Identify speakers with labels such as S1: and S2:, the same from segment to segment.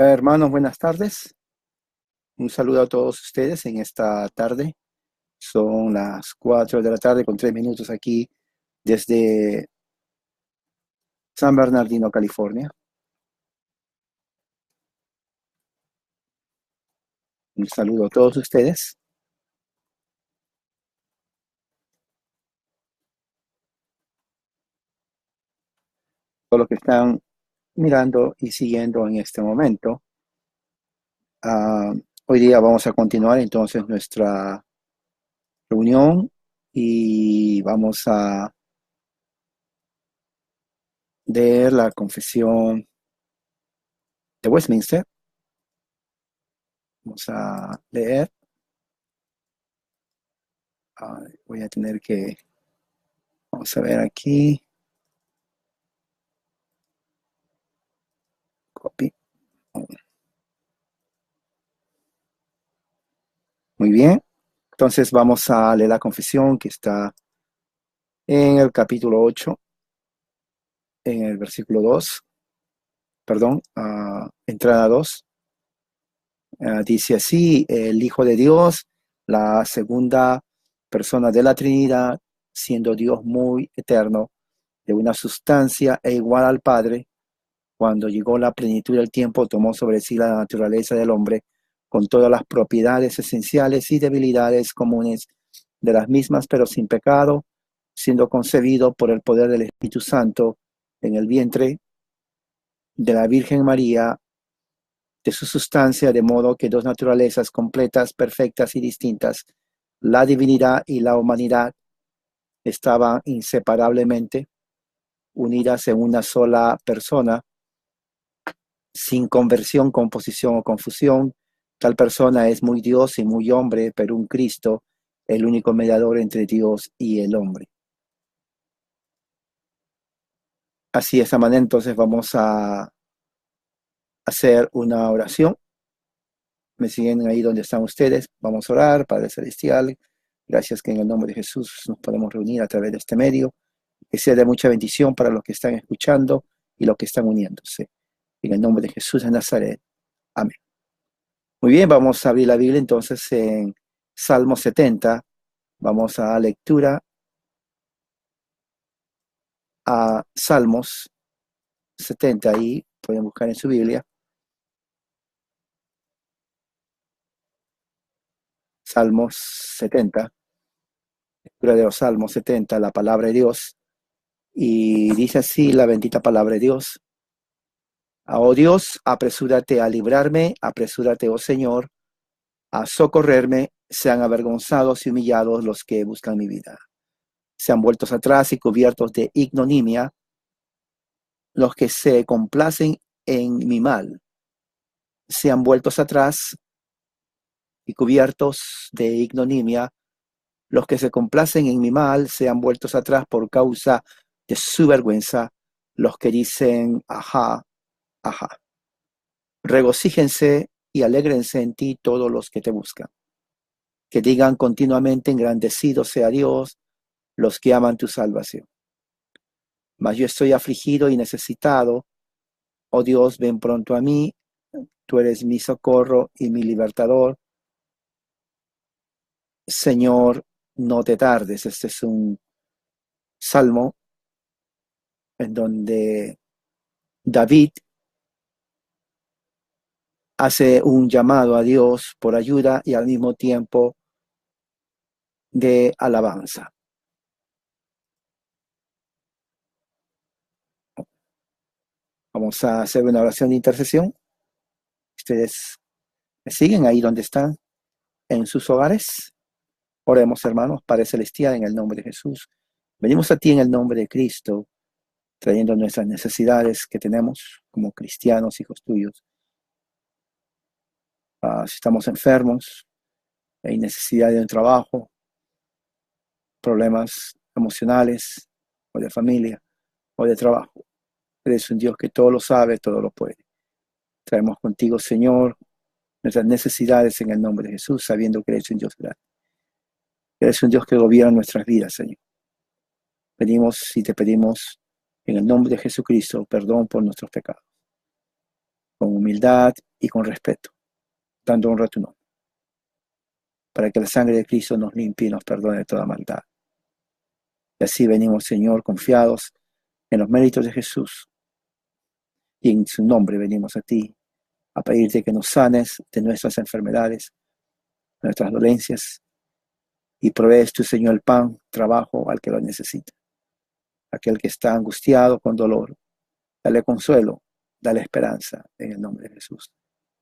S1: Hermanos, buenas tardes. Un saludo a todos ustedes en esta tarde. Son las 4 de la tarde con 3 minutos aquí desde San Bernardino, California. Un saludo a todos ustedes. Todos los que están mirando y siguiendo en este momento. Uh, Hoy día vamos a continuar entonces nuestra reunión y vamos a leer la confesión de Westminster. Vamos a leer. Voy a tener que, vamos a ver aquí. Copy. Muy bien. Entonces vamos a leer la confesión que está en el capítulo 8, en el versículo 2, perdón, entrada 2. Dice así: el Hijo de Dios, la segunda persona de la Trinidad, siendo Dios muy eterno, de una sustancia e igual al Padre, cuando llegó la plenitud del tiempo, tomó sobre sí la naturaleza del hombre, con todas las propiedades esenciales y debilidades comunes de las mismas, pero sin pecado, siendo concebido por el poder del Espíritu Santo en el vientre de la Virgen María, de su sustancia, de modo que dos naturalezas completas, perfectas y distintas, la divinidad y la humanidad, estaban inseparablemente unidas en una sola persona, sin conversión, composición o confusión. Tal persona es muy Dios y muy hombre, pero un Cristo, el único mediador entre Dios y el hombre. Así, de esta manera, entonces vamos a hacer una oración. Me siguen ahí donde están ustedes. Vamos a orar. Padre Celestial, gracias que en el nombre de Jesús nos podemos reunir a través de este medio. Que sea de mucha bendición para los que están escuchando y los que están uniéndose. En el nombre de Jesús de Nazaret. Amén. Muy bien, vamos a abrir la Biblia entonces en Salmo 70. Vamos a lectura a Salmos 70. Ahí pueden buscar en su Biblia. Salmos 70. Lectura de los Salmos 70, la palabra de Dios. Y dice así la bendita palabra de Dios: oh Dios, apresúrate a librarme, apresúrate, oh Señor, a socorrerme. Sean avergonzados y humillados los que buscan mi vida. Sean vueltos atrás y cubiertos de ignominia los que se complacen en mi mal. Sean vueltos atrás y cubiertos de ignominia los que se complacen en mi mal. Sean vueltos atrás por causa de su vergüenza los que dicen ajá, ajá. Regocíjense y alégrense en ti todos los que te buscan. Que digan continuamente: engrandecido sea Dios, los que aman tu salvación. Mas yo estoy afligido y necesitado. Oh Dios, ven pronto a mí. Tú eres mi socorro y mi libertador. Señor, no te tardes. Este es un salmo en donde David hace un llamado a Dios por ayuda y al mismo tiempo de alabanza. Vamos a hacer una oración de intercesión. Ustedes me siguen ahí donde están, en sus hogares. Oremos, hermanos. Padre Celestial, en el nombre de Jesús, venimos a ti en el nombre de Cristo, trayendo nuestras necesidades que tenemos como cristianos, hijos tuyos. Si estamos enfermos, hay necesidad de un trabajo, problemas emocionales, o de familia, o de trabajo. Eres un Dios que todo lo sabe, todo lo puede. Traemos contigo, Señor, nuestras necesidades en el nombre de Jesús, sabiendo que eres un Dios grande. Eres un Dios que gobierna nuestras vidas, Señor. Venimos y te pedimos en el nombre de Jesucristo perdón por nuestros pecados. con humildad y con respeto, dando honra a tu nombre, para que la sangre de Cristo nos limpie y nos perdone de toda maldad. Y así venimos, Señor, confiados en los méritos de Jesús, y en su nombre venimos a ti, a pedirte que nos sanes de nuestras enfermedades, nuestras dolencias, y provees tu, Señor, el pan, trabajo al que lo necesita. Aquel que está angustiado con dolor, dale consuelo, dale esperanza en el nombre de Jesús.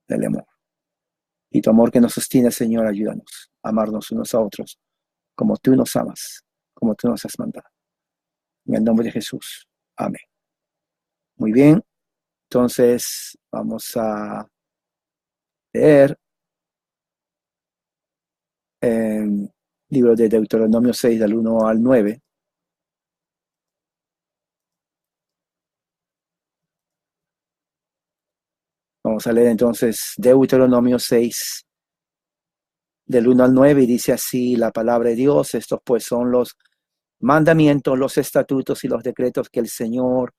S1: Dale amor. Y tu amor que nos sostiene, Señor, ayúdanos a amarnos unos a otros, como tú nos amas, como tú nos has mandado. En el nombre de Jesús. Amén. Muy bien. Entonces, vamos a leer el libro de Deuteronomio 6, del 1 al 9. Vamos a leer entonces Deuteronomio 6, del 1 al 9, y dice así la palabra de Dios. Estos pues son los mandamientos, los estatutos y los decretos que el Señor,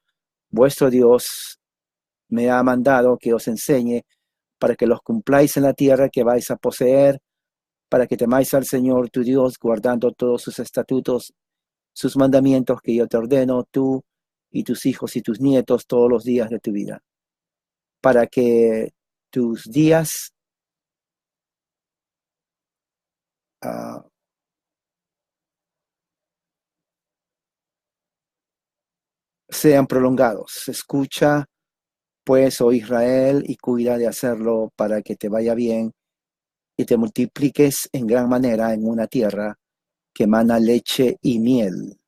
S1: vuestro Dios, me ha mandado que os enseñe, para que los cumpláis en la tierra que vais a poseer, para que temáis al Señor tu Dios, guardando todos sus estatutos, sus mandamientos que yo te ordeno, tú y tus hijos y tus nietos todos los días de tu vida, para que tus días sean prolongados. Escucha, pues, oh Israel, y cuida de hacerlo, para que te vaya bien y te multipliques en gran manera en una tierra que emana leche y miel,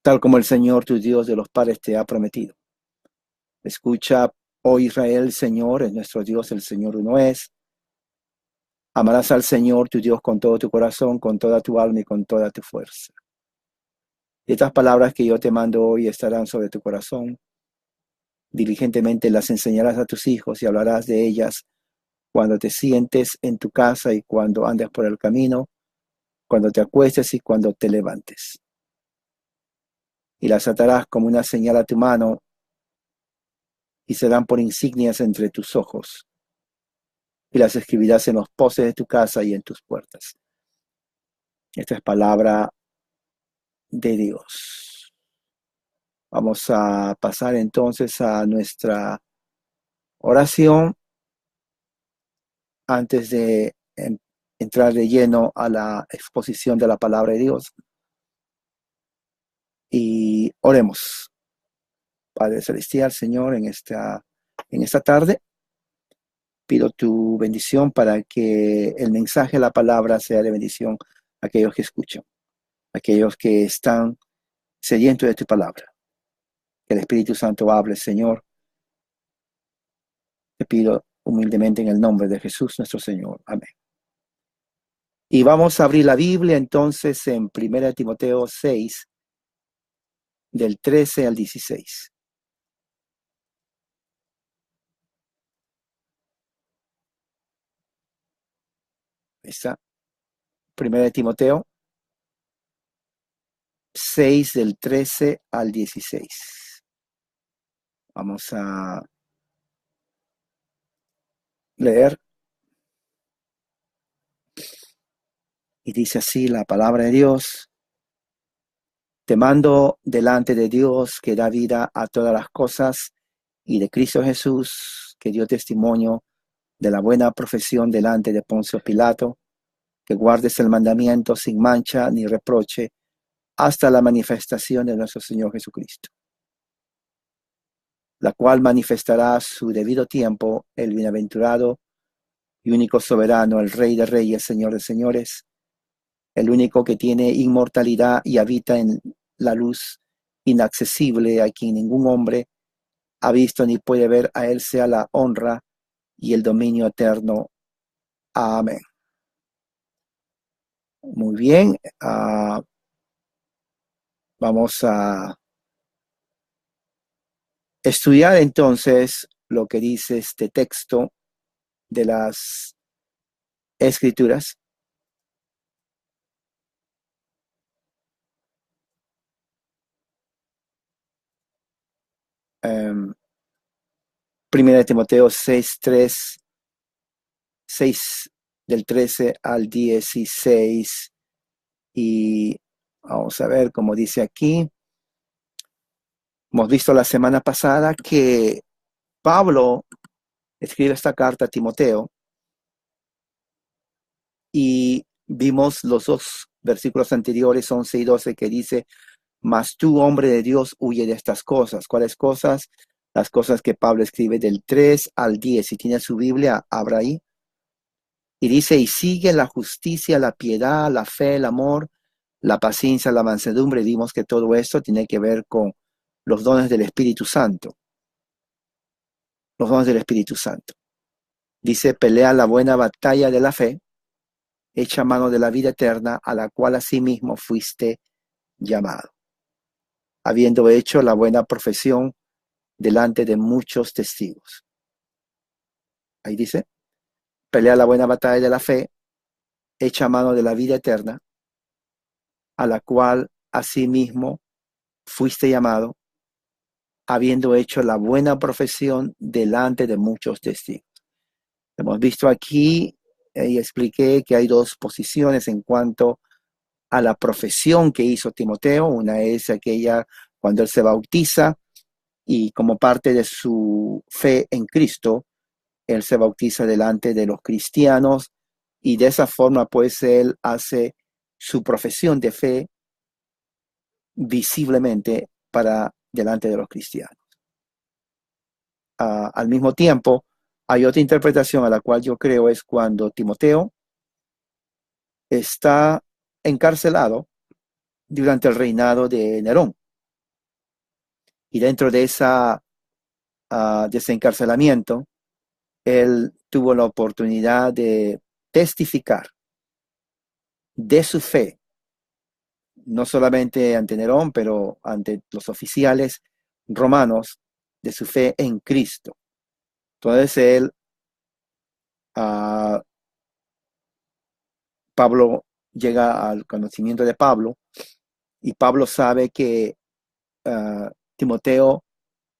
S1: tal como el Señor tu Dios de los padres te ha prometido. Escucha, oh Israel, Señor es nuestro Dios, el Señor uno es. Amarás al Señor tu Dios con todo tu corazón, con toda tu alma y con toda tu fuerza. Y estas palabras que yo te mando hoy estarán sobre tu corazón. Diligentemente las enseñarás a tus hijos y hablarás de ellas cuando te sientes en tu casa y cuando andes por el camino, cuando te acuestes y cuando te levantes. Y las atarás como una señal a tu mano y serán por insignias entre tus ojos. Y las escribirás en los postes de tu casa y en tus puertas. Esta es palabra de Dios. Vamos a pasar entonces a nuestra oración antes de entrar de lleno a la exposición de la palabra de Dios. Y oremos. Padre Celestial, Señor, en esta tarde, pido tu bendición para que el mensaje de la palabra sea de bendición a aquellos que escuchan, a aquellos que están sedientos de tu palabra. Que el Espíritu Santo hable, Señor. Te pido humildemente en el nombre de Jesús nuestro Señor. Amén. Y vamos a abrir la Biblia entonces en 1 Timoteo 6, del 13 al 16. Ahí está. 1 Timoteo 6, del 13 al 16. Vamos a leer. Y dice así la palabra de Dios. Te mando delante de Dios, que da vida a todas las cosas, y de Cristo Jesús, que dio testimonio de la buena profesión delante de Poncio Pilato, que guardes el mandamiento sin mancha ni reproche hasta la manifestación de nuestro Señor Jesucristo, la cual manifestará a su debido tiempo el bienaventurado y único soberano, el Rey de Reyes, Señor de Señores, el único que tiene inmortalidad y habita en la luz inaccesible, a quien ningún hombre ha visto ni puede ver. A él sea la honra y el dominio eterno. Amén. Muy bien. Vamos a estudiar entonces lo que dice este texto de las Escrituras. Primera de Timoteo 6:3, 6 del 13 al 16. Y vamos a ver cómo dice aquí. Hemos visto la semana pasada que Pablo escribe esta carta a Timoteo y vimos los dos versículos anteriores, 11 y 12, que dice: mas tú, hombre de Dios, huye de estas cosas. ¿Cuáles cosas? Las cosas que Pablo escribe del 3 al 10. Si tiene su Biblia, abra ahí. Y dice: y sigue la justicia, la piedad, la fe, el amor, la paciencia, la mansedumbre. Vimos que todo esto tiene que ver con los dones del Espíritu Santo. Los dones del Espíritu Santo. Dice: pelea la buena batalla de la fe, echa mano de la vida eterna, a la cual asimismo fuiste llamado, habiendo hecho la buena profesión delante de muchos testigos. Ahí dice: pelea la buena batalla de la fe, echa mano de la vida eterna, a la cual asimismo fuiste llamado, habiendo hecho la buena profesión delante de muchos testigos. Hemos visto aquí y expliqué que hay dos posiciones en cuanto a la profesión que hizo Timoteo. Una es aquella cuando él se bautiza y como parte de su fe en Cristo, él se bautiza delante de los cristianos y de esa forma pues él hace su profesión de fe visiblemente para delante de los cristianos. Al mismo tiempo, hay otra interpretación a la cual yo creo es cuando Timoteo está encarcelado durante el reinado de Nerón. Y dentro de ese encarcelamiento, él tuvo la oportunidad de testificar de su fe, no solamente ante Nerón, pero ante los oficiales romanos, de su fe en Cristo. Entonces él, Pablo llega al conocimiento de Pablo y Pablo sabe que Timoteo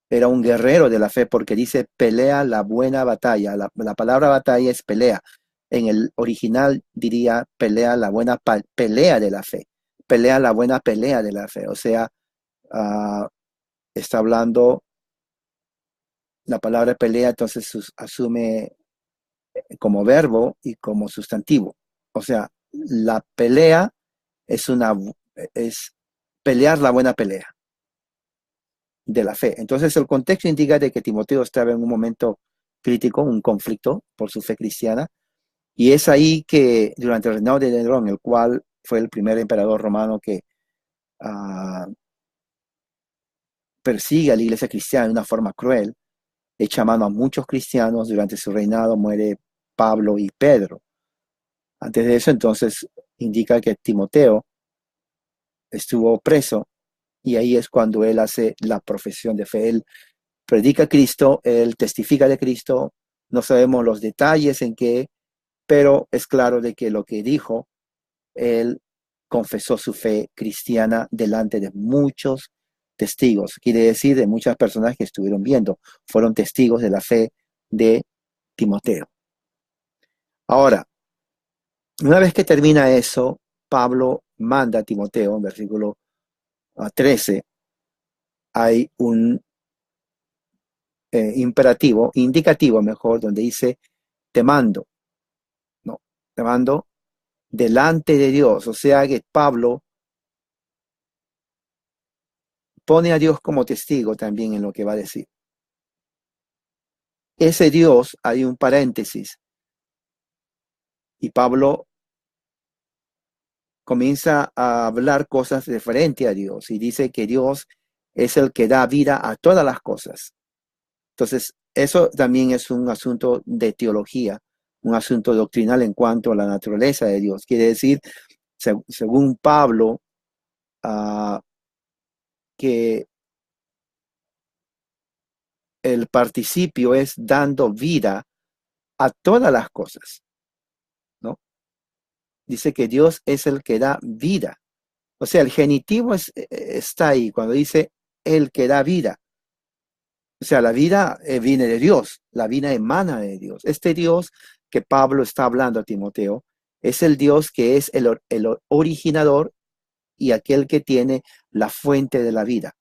S1: era un guerrero de la fe porque dice: pelea la buena batalla. La palabra batalla es pelea. En el original diría: pelea la buena pelea de la fe. Pelea la buena pelea de la fe. O sea, está hablando la palabra pelea, entonces asume como verbo y como sustantivo. O sea, la pelea es pelear la buena pelea de la fe. Entonces el contexto indica de que Timoteo estaba en un momento crítico, un conflicto por su fe cristiana, y es ahí que durante el reinado de Nerón, el cual fue el primer emperador romano que persigue a la iglesia cristiana de una forma cruel, echa mano a muchos cristianos. Durante su reinado muere Pablo y Pedro. Antes de eso, entonces, indica que Timoteo estuvo preso y ahí es cuando él hace la profesión de fe. Él predica a Cristo, él testifica de Cristo. No sabemos los detalles en qué, pero es claro de que lo que dijo, él confesó su fe cristiana delante de muchos testigos. Quiere decir de muchas personas que estuvieron viendo, fueron testigos de la fe de Timoteo. Ahora, una vez que termina eso, Pablo manda a Timoteo, en versículo 13, hay un imperativo, indicativo mejor, donde dice: te mando, no, te mando delante de Dios. O sea que Pablo pone a Dios como testigo también en lo que va a decir. Ese Dios, hay un paréntesis, y Pablo comienza a hablar cosas referentes a Dios y dice que Dios es el que da vida a todas las cosas. Entonces, eso también es un asunto de teología, un asunto doctrinal en cuanto a la naturaleza de Dios. Quiere decir, según Pablo, que el participio es dando vida a todas las cosas, ¿no? Dice que Dios es el que da vida. O sea, el genitivo está ahí cuando dice el que da vida. O sea, la vida viene de Dios, la vida emana de Dios. Este Dios que Pablo está hablando a Timoteo es el Dios que es el originador y aquel que tiene la fuente de la vida,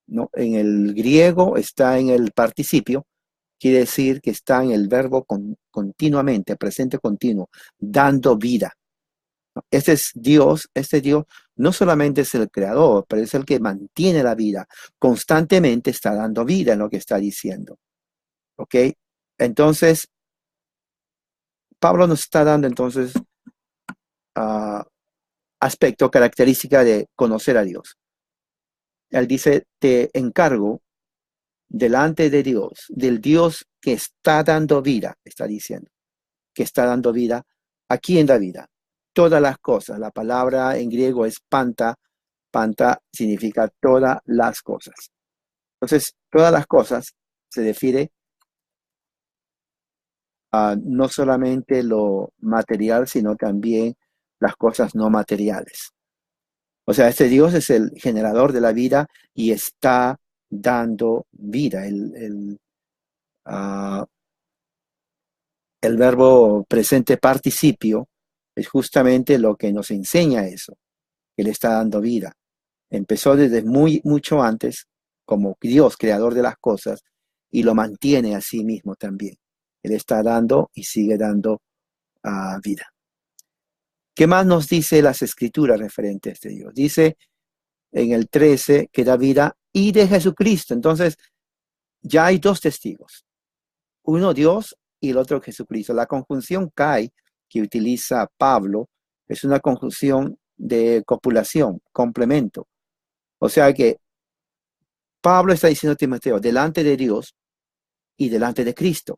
S1: ¿no? En el griego está en el participio, quiere decir que está en el verbo continuamente, presente continuo, dando vida. Este Dios no solamente es el creador, pero es el que mantiene la vida. Constantemente está dando vida en lo que está diciendo. ¿Ok? Entonces, Pablo nos está dando entonces uh, aspecto, característica de conocer a Dios. Él dice, te encargo delante de Dios, del Dios que está dando vida, está diciendo, que está dando vida. ¿A quién da vida? Todas las cosas. La palabra en griego es panta. Panta significa todas las cosas. Entonces, todas las cosas se refiere a no solamente lo material, sino también las cosas no materiales. O sea, este Dios es el generador de la vida y está dando vida. El verbo presente participio es justamente lo que nos enseña eso, que le está dando vida. Empezó desde mucho antes como Dios, creador de las cosas, y lo mantiene a sí mismo también. Él está dando y sigue dando vida. ¿Qué más nos dice las escrituras referente a este Dios? Dice en el 13 que da vida y de Jesucristo. Entonces, ya hay dos testigos. Uno Dios y el otro Jesucristo. La conjunción kai que utiliza Pablo es una conjunción de copulación, complemento. O sea que Pablo está diciendo a Timoteo, delante de Dios y delante de Cristo.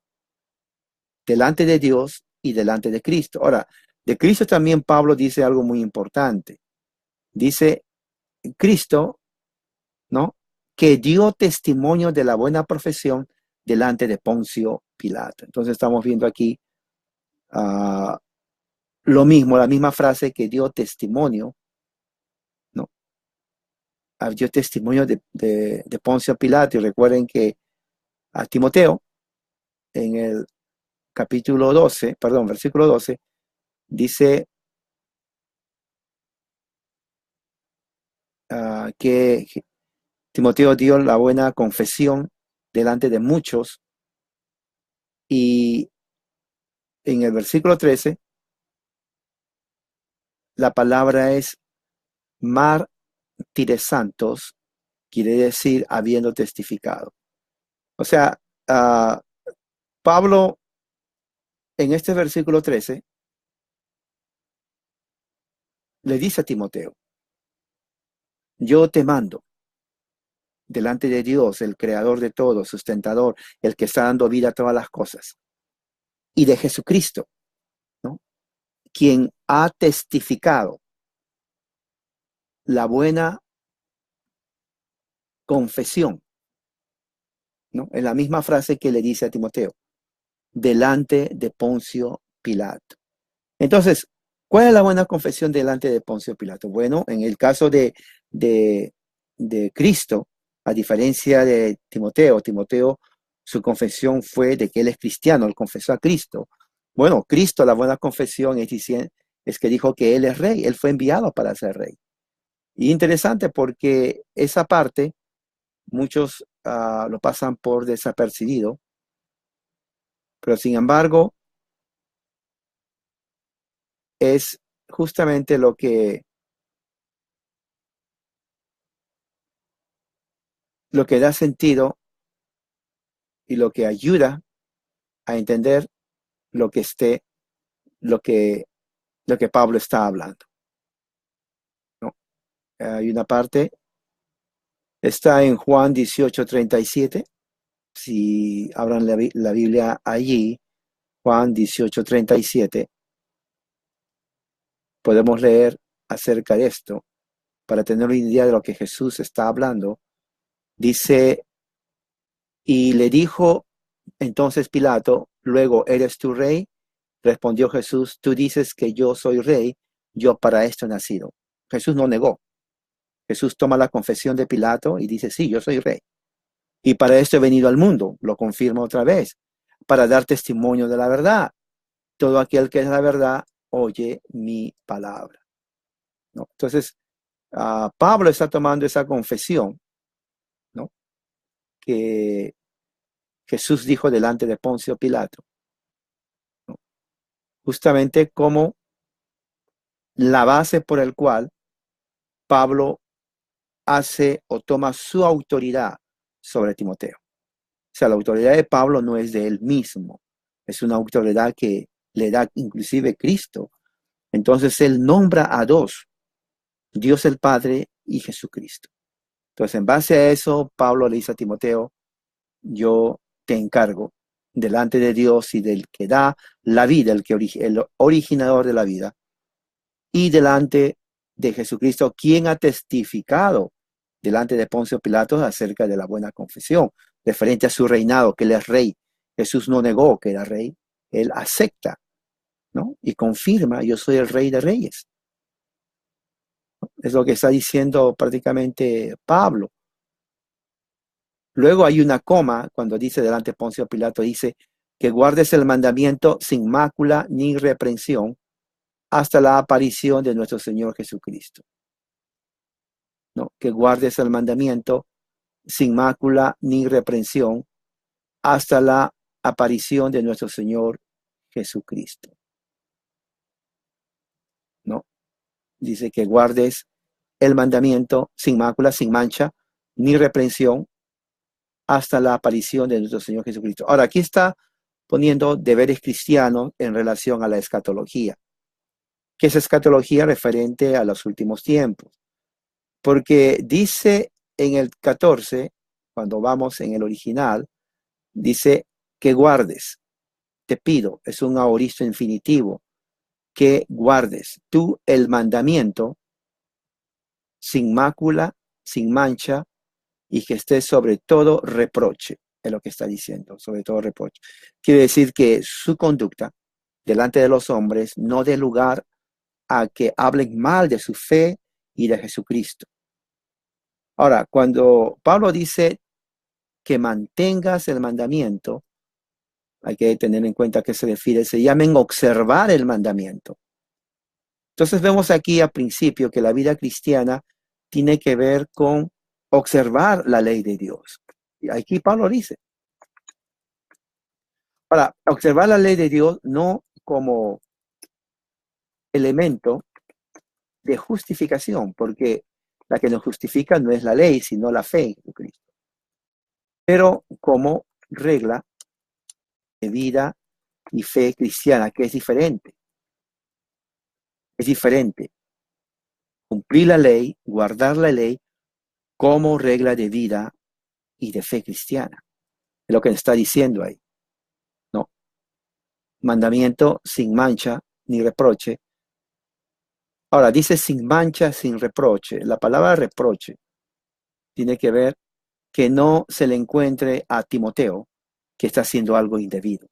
S1: Delante de Dios y delante de Cristo. Ahora, de Cristo también Pablo dice algo muy importante. Dice Cristo, ¿no? Que dio testimonio de la buena profesión delante de Poncio Pilato. Entonces estamos viendo aquí lo mismo, la misma frase que dio testimonio, ¿no? Dio testimonio de Poncio Pilato. Y recuerden que a Timoteo, en el versículo 12, dice que Timoteo dio la buena confesión delante de muchos. Y en el versículo 13, la palabra es mártires santos, quiere decir habiendo testificado. O sea, Pablo en este versículo 13 le dice a Timoteo, yo te mando delante de Dios, el creador de todo, sustentador, el que está dando vida a todas las cosas, y de Jesucristo, ¿no? Quien ha testificado la buena confesión, ¿no? En la misma frase que le dice a Timoteo, delante de Poncio Pilato. Entonces, ¿cuál es la buena confesión delante de Poncio Pilato? Bueno, en el caso de Cristo, a diferencia de Timoteo, su confesión fue de que él es cristiano, él confesó a Cristo. Bueno, Cristo, la buena confesión es que dijo que él es rey, él fue enviado para ser rey. Y interesante porque esa parte muchos lo pasan por desapercibido, pero sin embargo es justamente lo que da sentido y lo que ayuda a entender lo que lo que, lo que Pablo está hablando, ¿no? Hay una parte, está en Juan 18:37. Si abran la Biblia allí, Juan 18:37, podemos leer acerca de esto para tener una idea de lo que Jesús está hablando. Dice, y le dijo entonces Pilato, luego, ¿eres tú rey? Respondió Jesús, tú dices que yo soy rey, yo para esto he nacido. Jesús no negó. Jesús toma la confesión de Pilato y dice, sí, yo soy rey. Y para esto he venido al mundo, lo confirmo otra vez, para dar testimonio de la verdad. Todo aquel que es la verdad, oye mi palabra. ¿No? Entonces, Pablo está tomando esa confesión, ¿no? Que Jesús dijo delante de Poncio Pilato, ¿no? Justamente como la base por el cual Pablo hace o toma su autoridad sobre Timoteo. O sea, la autoridad de Pablo no es de él mismo, es una autoridad que le da inclusive Cristo. Entonces él nombra a dos, Dios el Padre y Jesucristo. Entonces, en base a eso, Pablo le dice a Timoteo, yo te encargo delante de Dios y del que da la vida, el originador de la vida, y delante de Jesucristo, quien ha testificado delante de Poncio Pilato acerca de la buena confesión, referente a su reinado, que él es rey. Jesús no negó que era rey, él acepta, ¿no? Y confirma, yo soy el rey de reyes. Es lo que está diciendo prácticamente Pablo. Luego hay una coma cuando dice delante de Poncio Pilato, dice que guardes el mandamiento sin mácula ni reprensión hasta la aparición de nuestro Señor Jesucristo. ¿No? Que guardes el mandamiento sin mácula ni reprensión hasta la aparición de nuestro Señor Jesucristo. ¿No? Dice que guardes el mandamiento sin mácula, sin mancha, ni reprensión hasta la aparición de nuestro Señor Jesucristo. Ahora, aquí está poniendo deberes cristianos en relación a la escatología. ¿Qué es escatología? Referente a los últimos tiempos. Porque dice en el 14, cuando vamos en el original, dice que guardes. Te pido, es un aoristo infinitivo, que guardes tú el mandamiento sin mácula, sin mancha, y que estés sobre todo reproche, es lo que está diciendo, sobre todo reproche. Quiere decir que su conducta delante de los hombres no dé lugar a que hablen mal de su fe y de Jesucristo. Ahora, cuando Pablo dice que mantengas el mandamiento, hay que tener en cuenta que se refiere, se llama en observar el mandamiento. Entonces vemos aquí al principio que la vida cristiana tiene que ver con observar la ley de Dios. Y aquí Pablo dice, para observar la ley de Dios no como elemento de justificación, porque la que nos justifica no es la ley, sino la fe en Jesucristo, pero como regla de vida y fe cristiana, que es diferente. Es diferente cumplir la ley, guardar la ley como regla de vida y de fe cristiana. Es lo que está diciendo ahí. No. Mandamiento sin mancha ni reproche. Ahora, dice sin mancha, sin reproche. La palabra reproche tiene que ver que no se le encuentre a Timoteo que está haciendo algo indebido.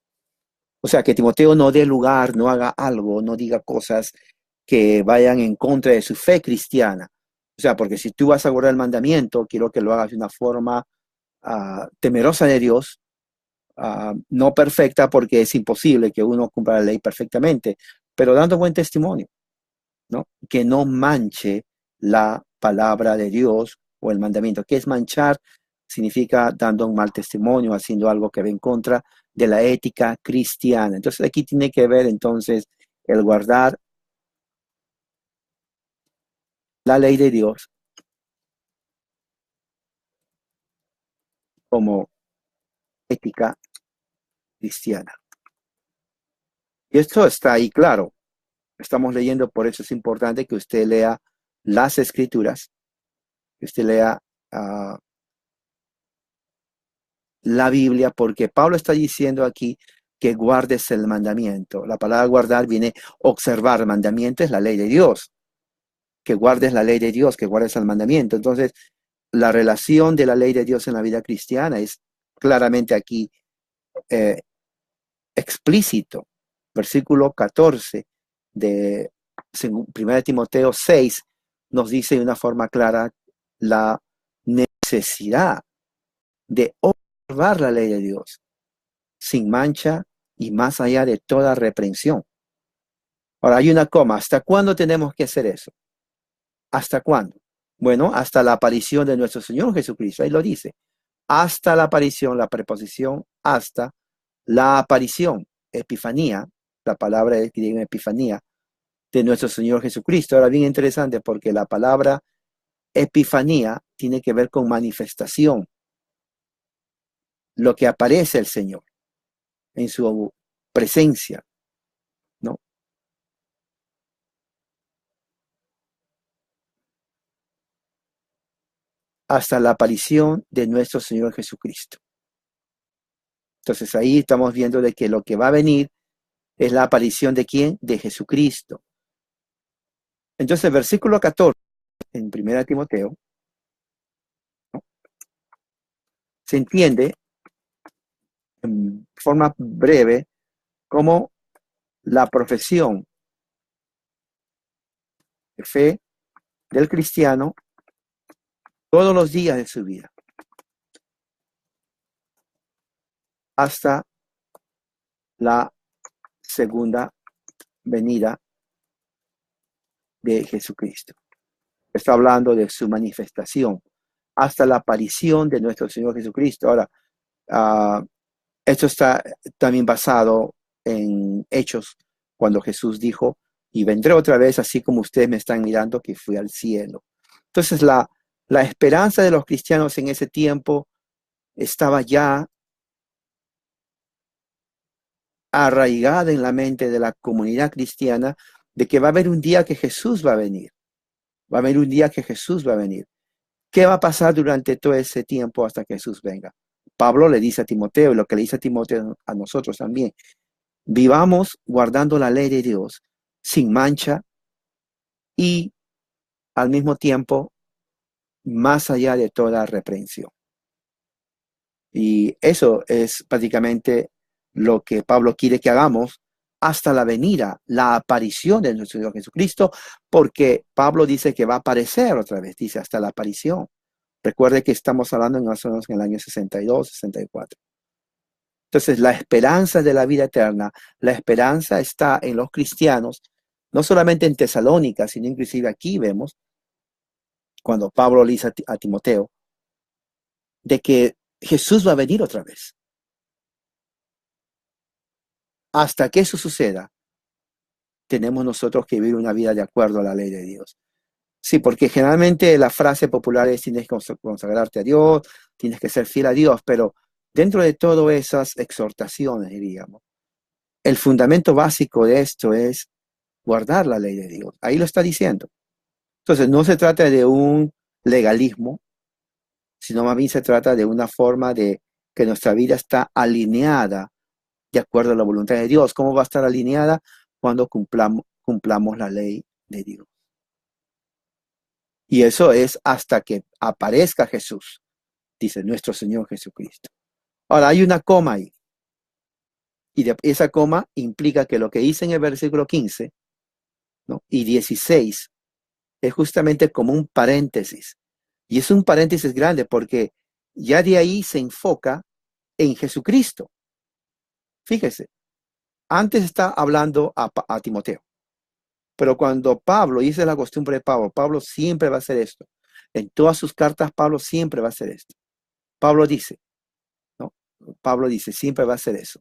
S1: O sea, que Timoteo no dé lugar, no haga algo, no diga cosas que vayan en contra de su fe cristiana. O sea, porque si tú vas a guardar el mandamiento, quiero que lo hagas de una forma temerosa de Dios, no perfecta, porque es imposible que uno cumpla la ley perfectamente, pero dando buen testimonio, ¿no? Que no manche la palabra de Dios o el mandamiento. ¿Qué es manchar? Significa dando un mal testimonio, haciendo algo que va en contra de la ética cristiana. Entonces aquí tiene que ver entonces el guardar la ley de Dios como ética cristiana. Y esto está ahí claro. Estamos leyendo, por eso es importante que usted lea las escrituras, que usted lea la Biblia, porque Pablo está diciendo aquí que guardes el mandamiento. La palabra guardar viene observar. El mandamiento es la ley de Dios. Que guardes la ley de Dios, que guardes el mandamiento. Entonces, la relación de la ley de Dios en la vida cristiana es claramente aquí explícito. Versículo 14 de 1 Timoteo 6 nos dice de una forma clara la necesidad de observar la ley de Dios, sin mancha y más allá de toda reprensión. Ahora hay una coma. ¿Hasta cuándo tenemos que hacer eso? ¿Hasta cuándo? Bueno, hasta la aparición de nuestro Señor Jesucristo. Ahí lo dice. Hasta la aparición, la preposición hasta la aparición, epifanía, la palabra es griega epifanía, de nuestro Señor Jesucristo. Ahora, bien interesante porque la palabra epifanía tiene que ver con manifestación, lo que aparece el Señor en su presencia, ¿no? Hasta la aparición de nuestro Señor Jesucristo. Entonces ahí estamos viendo de que lo que va a venir es la aparición de ¿quién? De Jesucristo. Entonces, versículo 14 en 1 Timoteo, ¿no? Se entiende en forma breve como la profesión de fe del cristiano todos los días de su vida, hasta la segunda venida de Jesucristo. Está hablando de su manifestación, hasta la aparición de nuestro Señor Jesucristo. Ahora, esto está también basado en Hechos, cuando Jesús dijo, y vendré otra vez así como ustedes me están mirando, que fui al cielo. Entonces, la esperanza de los cristianos en ese tiempo estaba ya arraigada en la mente de la comunidad cristiana, de que va a haber un día que Jesús va a venir. Va a haber un día que Jesús va a venir. ¿Qué va a pasar durante todo ese tiempo hasta que Jesús venga? Pablo le dice a Timoteo, y lo que le dice a Timoteo a nosotros también, vivamos guardando la ley de Dios sin mancha y al mismo tiempo más allá de toda reprensión. Y eso es prácticamente lo que Pablo quiere que hagamos hasta la venida, la aparición de nuestro Señor Jesucristo, porque Pablo dice que va a aparecer otra vez, dice hasta la aparición. Recuerde que estamos hablando más o menos en el año 62, 64. Entonces, la esperanza de la vida eterna, la esperanza está en los cristianos, no solamente en Tesalónica, sino inclusive aquí vemos, cuando Pablo le dice a Timoteo, de que Jesús va a venir otra vez. Hasta que eso suceda, tenemos nosotros que vivir una vida de acuerdo a la ley de Dios. Sí, porque generalmente la frase popular es tienes que consagrarte a Dios, tienes que ser fiel a Dios, pero dentro de todas esas exhortaciones, diríamos, el fundamento básico de esto es guardar la ley de Dios. Ahí lo está diciendo. Entonces, no se trata de un legalismo, sino más bien se trata de una forma de que nuestra vida está alineada de acuerdo a la voluntad de Dios. ¿Cómo va a estar alineada? Cuando cumplamos la ley de Dios. Y eso es hasta que aparezca Jesús, dice nuestro Señor Jesucristo. Ahora, hay una coma ahí. Y esa coma implica que lo que dice en el versículo 15, ¿no? y 16 es justamente como un paréntesis. Y es un paréntesis grande porque ya de ahí se enfoca en Jesucristo. Fíjese, antes está hablando a Timoteo, pero cuando Pablo, y esa es la costumbre de Pablo, Pablo siempre va a hacer esto. En todas sus cartas, Pablo siempre va a hacer esto. Pablo dice, ¿no? Pablo dice, siempre va a hacer eso.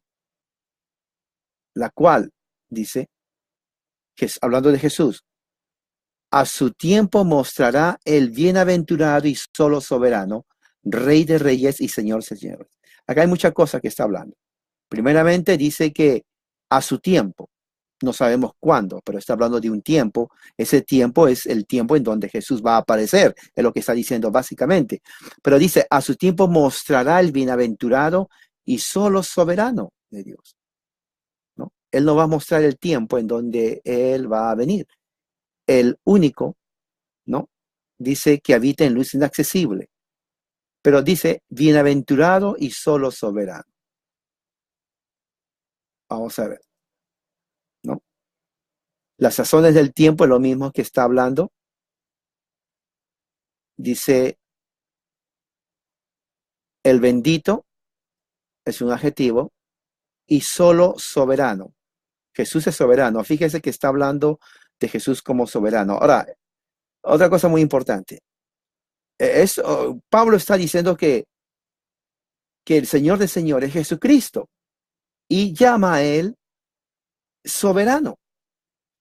S1: La cual, dice, que es, hablando de Jesús, a su tiempo mostrará el bienaventurado y solo soberano, Rey de reyes y Señor de señores. Acá hay muchas cosas que está hablando. Primeramente dice que a su tiempo, no sabemos cuándo, pero está hablando de un tiempo. Ese tiempo es el tiempo en donde Jesús va a aparecer, es lo que está diciendo básicamente. Pero dice, a su tiempo mostrará el bienaventurado y solo soberano de Dios, ¿no? Él no va a mostrar el tiempo en donde Él va a venir. El único, ¿no? Dice que habita en luz inaccesible, pero dice bienaventurado y solo soberano. Vamos a ver, ¿no? Las sazones del tiempo es lo mismo que está hablando. Dice El bendito es un adjetivo y solo soberano. Jesús es soberano. Fíjese que está hablando de Jesús como soberano. Ahora, otra cosa muy importante. Pablo está diciendo que el Señor de señores es Jesucristo y llama a él soberano,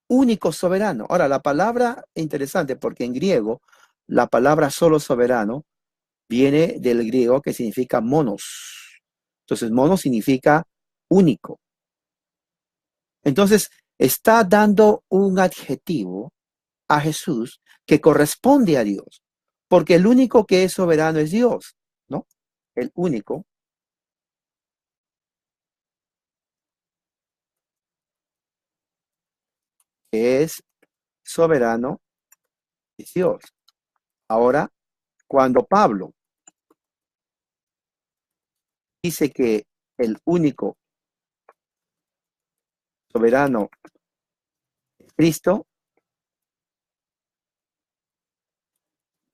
S1: único soberano. Ahora, la palabra interesante porque en griego la palabra solo soberano viene del griego que significa monos. Entonces, monos significa único. Entonces, está dando un adjetivo a Jesús que corresponde a Dios, porque el único que es soberano es Dios, ¿no? El único que es soberano es Dios. Ahora, cuando Pablo dice que el único soberano es Cristo,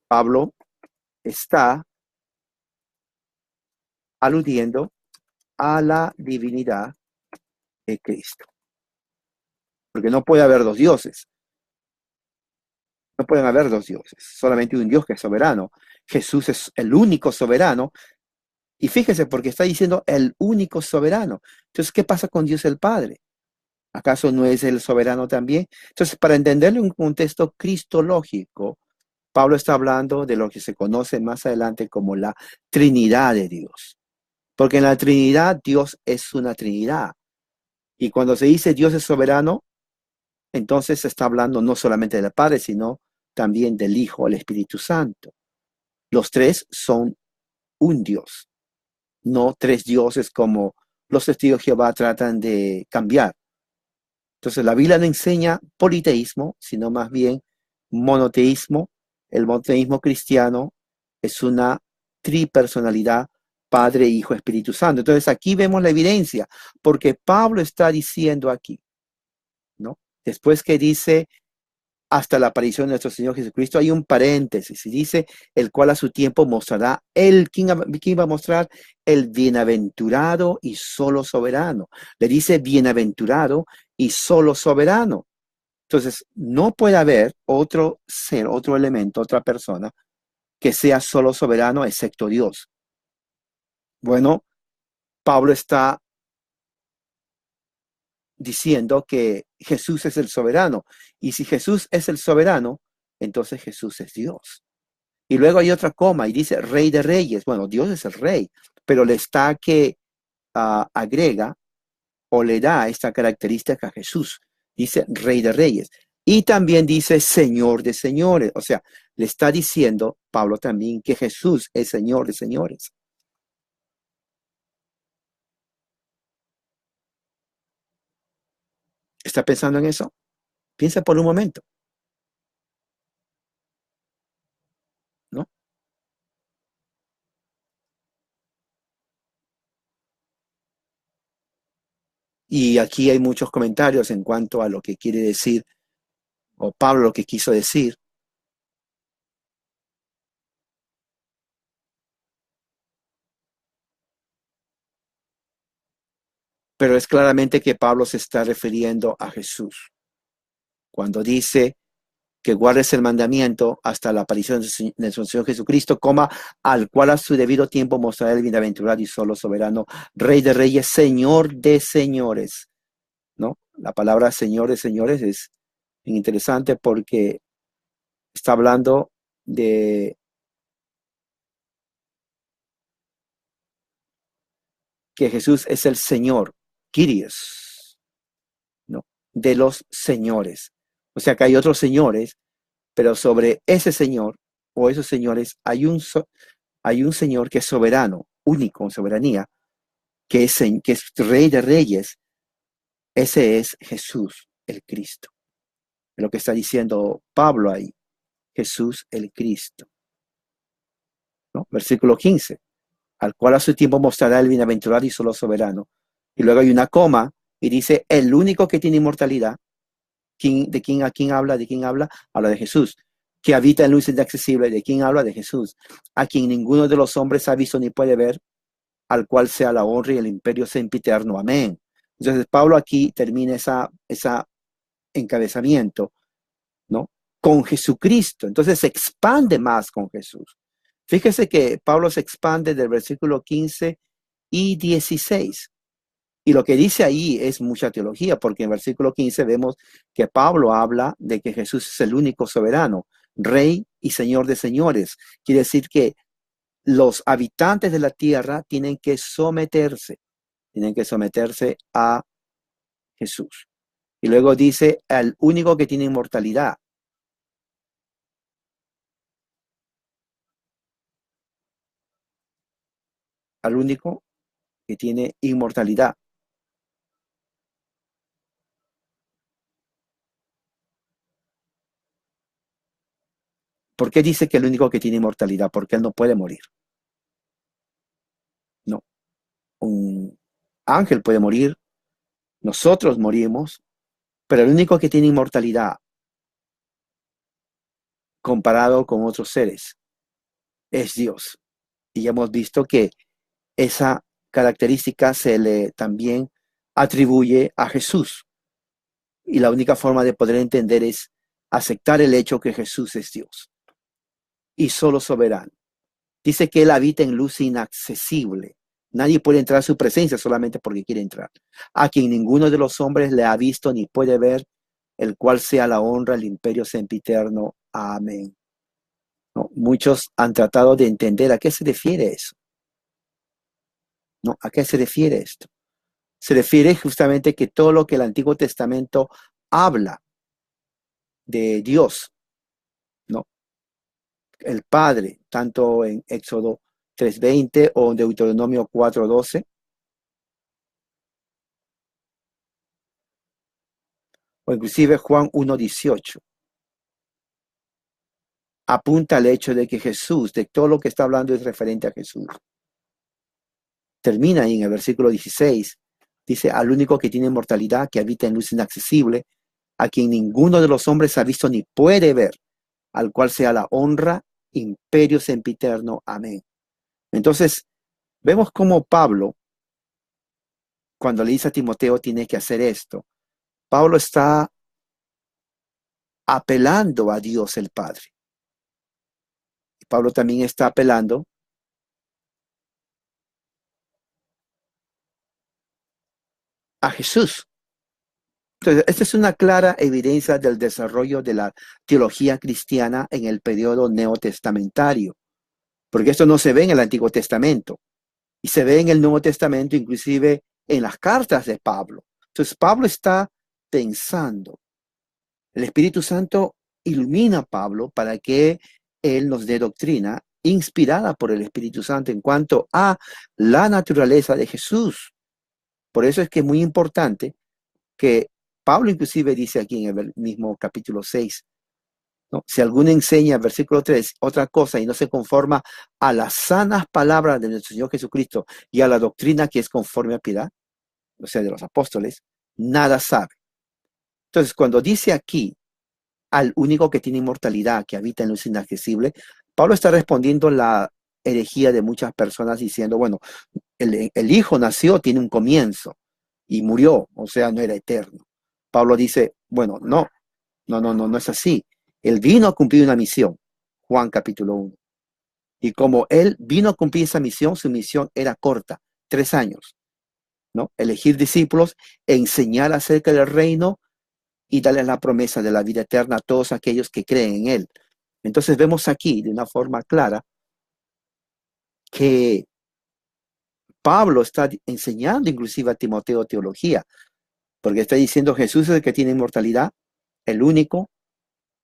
S1: Pablo está aludiendo a la divinidad de Cristo. Porque no puede haber dos dioses. No pueden haber dos dioses. Solamente un Dios que es soberano. Jesús es el único soberano. Y fíjese, porque está diciendo el único soberano. Entonces, ¿qué pasa con Dios el Padre? ¿Acaso no es el soberano también? Entonces, para entenderlo en un contexto cristológico, Pablo está hablando de lo que se conoce más adelante como la Trinidad de Dios. Porque en la Trinidad Dios es una Trinidad. Y cuando se dice Dios es soberano, entonces se está hablando no solamente del Padre, sino también del Hijo, el Espíritu Santo. Los tres son un Dios, no tres dioses como los testigos de Jehová tratan de cambiar. Entonces la Biblia no enseña politeísmo, sino más bien monoteísmo. El monoteísmo cristiano es una tripersonalidad, Padre, Hijo, Espíritu Santo. Entonces aquí vemos la evidencia, porque Pablo está diciendo aquí, ¿no? Después que dice hasta la aparición de nuestro Señor Jesucristo, hay un paréntesis y dice, el cual a su tiempo mostrará ¿quién va a mostrar? El bienaventurado y solo soberano. Le dice bienaventurado y solo soberano. Entonces, no puede haber otro ser, otro elemento, otra persona que sea solo soberano excepto Dios. Bueno, Pablo está diciendo que Jesús es el soberano. Y si Jesús es el soberano, entonces Jesús es Dios. Y luego hay otra coma y dice Rey de Reyes. Bueno, Dios es el Rey, pero le está que agrega o le da esta característica a Jesús. Dice Rey de Reyes. Y también dice Señor de Señores. O sea, le está diciendo Pablo también que Jesús es Señor de Señores. ¿Está pensando en eso? Piensa por un momento, ¿no? Y aquí hay muchos comentarios en cuanto a lo que quiere decir, o Pablo lo que quiso decir. Pero es claramente que Pablo se está refiriendo a Jesús. Cuando dice que guardes el mandamiento hasta la aparición de nuestro Señor Jesucristo, al cual a su debido tiempo mostrará el bienaventurado y solo soberano, Rey de Reyes, Señor de Señores, ¿no? La palabra Señor de Señores es interesante porque está hablando de que Jesús es el Señor, Kyrios, ¿no? De los señores. O sea que hay otros señores, pero sobre ese Señor o esos señores hay un Señor que es soberano, único en soberanía, que es Rey de Reyes. Ese es Jesús, el Cristo. Es lo que está diciendo Pablo ahí. Jesús, el Cristo, ¿no? Versículo 15. Al cual a su tiempo mostrará el bienaventurado y solo soberano. Y luego hay una coma y dice, el único que tiene inmortalidad. ¿De quién habla? ¿De quién habla? Habla de Jesús. que habita en luz inaccesible. ¿De quién habla? De Jesús, a quien ninguno de los hombres ha visto ni puede ver, al cual sea la honra y el imperio sempiterno. Amén. Entonces Pablo aquí termina esa encabezamiento, ¿no? Con Jesucristo. Entonces se expande más con Jesús. Fíjese que Pablo se expande del versículo 15 y 16. Y lo que dice ahí es mucha teología, porque en versículo 15 vemos que Pablo habla de que Jesús es el único soberano, Rey y Señor de señores. Quiere decir que los habitantes de la tierra tienen que someterse a Jesús. Y luego dice, al único que tiene inmortalidad. Al único que tiene inmortalidad. ¿Por qué dice que el único que tiene inmortalidad? Porque él no puede morir. No. Un ángel puede morir, nosotros morimos, pero el único que tiene inmortalidad comparado con otros seres es Dios. Y ya hemos visto que esa característica se le también atribuye a Jesús. Y la única forma de poder entender es aceptar el hecho que Jesús es Dios y solo soberano. Dice que Él habita en luz inaccesible. Nadie puede entrar a su presencia solamente porque quiere entrar. A quien ninguno de los hombres le ha visto ni puede ver, el cual sea la honra, el imperio sempiterno. Amén. ¿No? Muchos han tratado de entender a qué se refiere eso. ¿No? ¿A qué se refiere esto? Se refiere justamente que todo lo que el Antiguo Testamento habla de Dios, ¿no? El Padre, tanto en Éxodo 3:20 o en Deuteronomio 4:12, o inclusive Juan 1:18, apunta al hecho de que Jesús, de todo lo que está hablando es referente a Jesús. Termina ahí en el versículo 16, dice, al único que tiene inmortalidad, que habita en luz inaccesible, a quien ninguno de los hombres ha visto ni puede ver, al cual sea la honra, imperio sempiterno. Amén. Entonces, vemos cómo Pablo, cuando le dice a Timoteo, tiene que hacer esto. Pablo está apelando a Dios el Padre. Y Pablo también está apelando a Jesús. Entonces, esta es una clara evidencia del desarrollo de la teología cristiana en el periodo neotestamentario, porque esto no se ve en el Antiguo Testamento y se ve en el Nuevo Testamento, inclusive en las cartas de Pablo. Entonces, Pablo está pensando. El Espíritu Santo ilumina a Pablo para que él nos dé doctrina inspirada por el Espíritu Santo en cuanto a la naturaleza de Jesús. Por eso es que es muy importante que Pablo inclusive dice aquí en el mismo capítulo 6, ¿no? Si alguno enseña, versículo 3, otra cosa y no se conforma a las sanas palabras de nuestro Señor Jesucristo y a la doctrina que es conforme a piedad, o sea, de los apóstoles, nada sabe. Entonces, cuando dice aquí al único que tiene inmortalidad, que habita en luz inaccesible, Pablo está respondiendo la herejía de muchas personas diciendo, bueno, el Hijo nació, tiene un comienzo y murió, o sea, no era eterno. Pablo dice, bueno, no es así. Él vino a cumplir una misión, Juan capítulo 1. Y como él vino a cumplir esa misión, su misión era corta, 3 años, ¿no? Elegir discípulos, enseñar acerca del reino y darles la promesa de la vida eterna a todos aquellos que creen en él. Entonces vemos aquí de una forma clara que Pablo está enseñando inclusive a Timoteo teología, porque está diciendo Jesús es el que tiene inmortalidad, el único,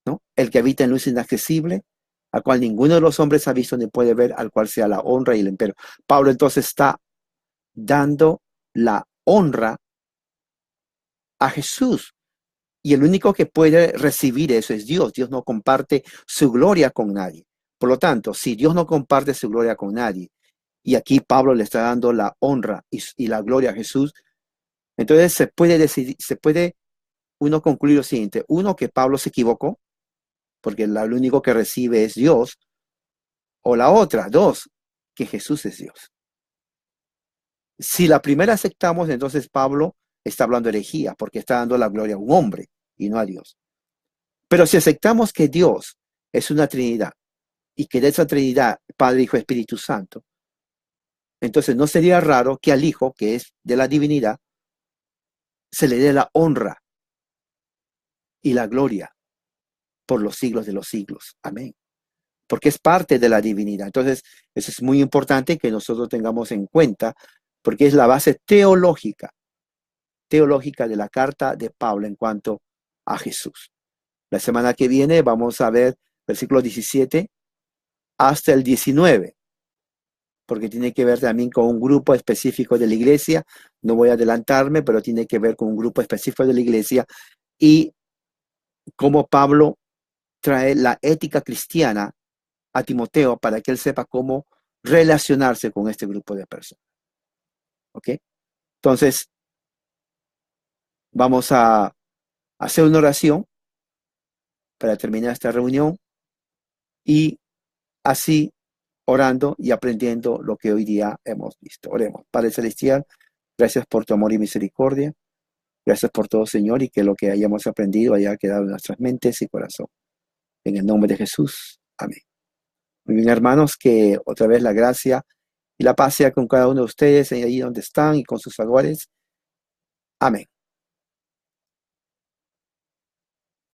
S1: ¿no? El que habita en luz inaccesible, al cual ninguno de los hombres ha visto ni puede ver, al cual sea la honra y el imperio. Pablo entonces está dando la honra a Jesús. Y el único que puede recibir eso es Dios. Dios no comparte su gloria con nadie. Por lo tanto, si Dios no comparte su gloria con nadie, y aquí Pablo le está dando la honra y la gloria a Jesús, entonces se puede uno concluir lo siguiente. Uno, que Pablo se equivocó, porque lo único que recibe es Dios, o la otra, dos, que Jesús es Dios. Si la primera aceptamos, entonces Pablo está hablando herejía, porque está dando la gloria a un hombre y no a Dios. Pero si aceptamos que Dios es una Trinidad y que de esa Trinidad, Padre, Hijo, Espíritu Santo, entonces no sería raro que al Hijo, que es de la divinidad, se le dé la honra y la gloria por los siglos de los siglos. Amén. Porque es parte de la divinidad. Entonces, eso es muy importante que nosotros tengamos en cuenta, porque es la base teológica de la carta de Pablo en cuanto a Jesús. La semana que viene vamos a ver versículos 17 hasta el 19, porque tiene que ver también con un grupo específico de la iglesia. No voy a adelantarme, pero tiene que ver con un grupo específico de la iglesia y cómo Pablo trae la ética cristiana a Timoteo para que él sepa cómo relacionarse con este grupo de personas. ¿Ok? Entonces, vamos a hacer una oración para terminar esta reunión y así orando y aprendiendo lo que hoy día hemos visto. Oremos. Padre Celestial, gracias por tu amor y misericordia. Gracias por todo, Señor, y que lo que hayamos aprendido haya quedado en nuestras mentes y corazón. En el nombre de Jesús. Amén. Muy bien, hermanos, que otra vez la gracia y la paz sea con cada uno de ustedes, ahí donde están y con sus favores. Amén.